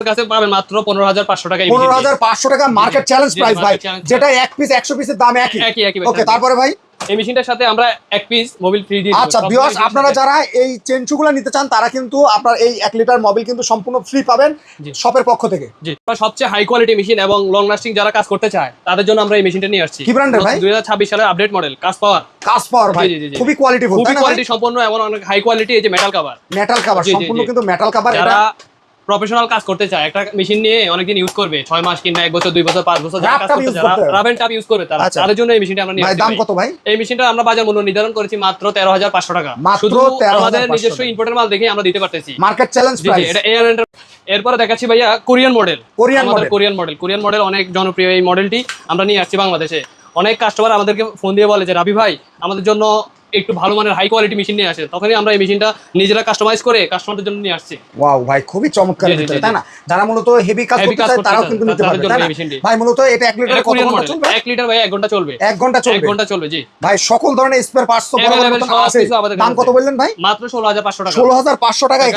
কাছে পাবেন মাত্র 15,500 টাকা। 15,500 টাকা মার্কেট চ্যালেঞ্জ প্রাইস ভাই, যেটা এক পিস 100 পিসের দাম একই। ওকে, তারপরে ভাই এই মেশিনটার সাথে আমরা এক পিস মোবিল ফ্রি দিই। আচ্ছা ভিউয়ার্স, আপনারা যারা এই চেনচুগুলো নিতে চান তারা কিন্তু আপনার এই 1 লিটার মোবিল কিন্তু সম্পূর্ণ ফ্রি পাবেন শপের পক্ষ থেকে। জি, সবচেয়ে হাই কোয়ালিটি মেশিন এবং লং লাস্টিং যারা কাজ করতে চায় তাদের জন্য আমরা এই মেশিনটা নিয়ে আসছি। কি ব্র্যান্ডের ভাই? 2026 সালের আপডেট মডেল কাজ পাওয়ার ভাই, খুবই কোয়ালিটিফুল, খুবই কোয়ালিটি সম্পন্ন এবং অনেক হাই কোয়ালিটি। এই যে মেটাল কভার সম্পূর্ণ কিন্তু মেটাল কভার। এটা প্রফেশনাল কাজ করতে চায়, একটা মেশিন নিয়ে অনেকদিন ইউজ করবে, 6 মাস কিংবা 1 বছর 2 বছর 5 বছর যারা কাজ করতে চায়, রাব এন্ড টাপ ইউজ করে তাদের জন্য এই মেশিনটা আমরা নিয়ে আসছি। দাম কত ভাই? এই মেশিনটা আমরা বাজার মূল্য নির্ধারণ করেছি মাত্র 13,500 টাকা। শুধু আমাদের নিজস্ব ইম্পোর্টের মাল দেখে আমরা দিতে পারতেছি মার্কেট চ্যালেঞ্জ প্রাইস। এটা এরপরে দেখাচ্ছি ভাইয়া কোরিয়ান মডেল অনেক জনপ্রিয় এই মডেলটি আমরা নিয়ে আসছি বাংলাদেশে। অনেক কাস্টমার আমাদেরকে ফোন দিয়ে বলে যে রাবি ভাই আমাদের জন্য একটু ভালো মানের হাই কোয়ালিটি মেশিন নিয়ে আসে, তখনই আমরা এই মেশিনটা নিজেরা কাস্টমাইজ করে কাস্টমারদের জন্য নিয়ে আসছি। ওয়াও ভাই, খুবই চমৎকার, তাই না? যারা মূলত হেভি কাজ করতে চায় তারাও কিন্তু নিতে পারবে, তাই না ভাই? মূলত এটা 1 লিটার কত ঘন্টা চলবে? 1 লিটার ভাই 1 ঘন্টা চলবে। 1 ঘন্টা চলবে জি ভাই। সকল ধরনের স্পেয়ার পার্টস তো বরাবর আছে। দাম কত বললেন ভাই? মাত্র 16,500 টাকা। 16,500 টাকা।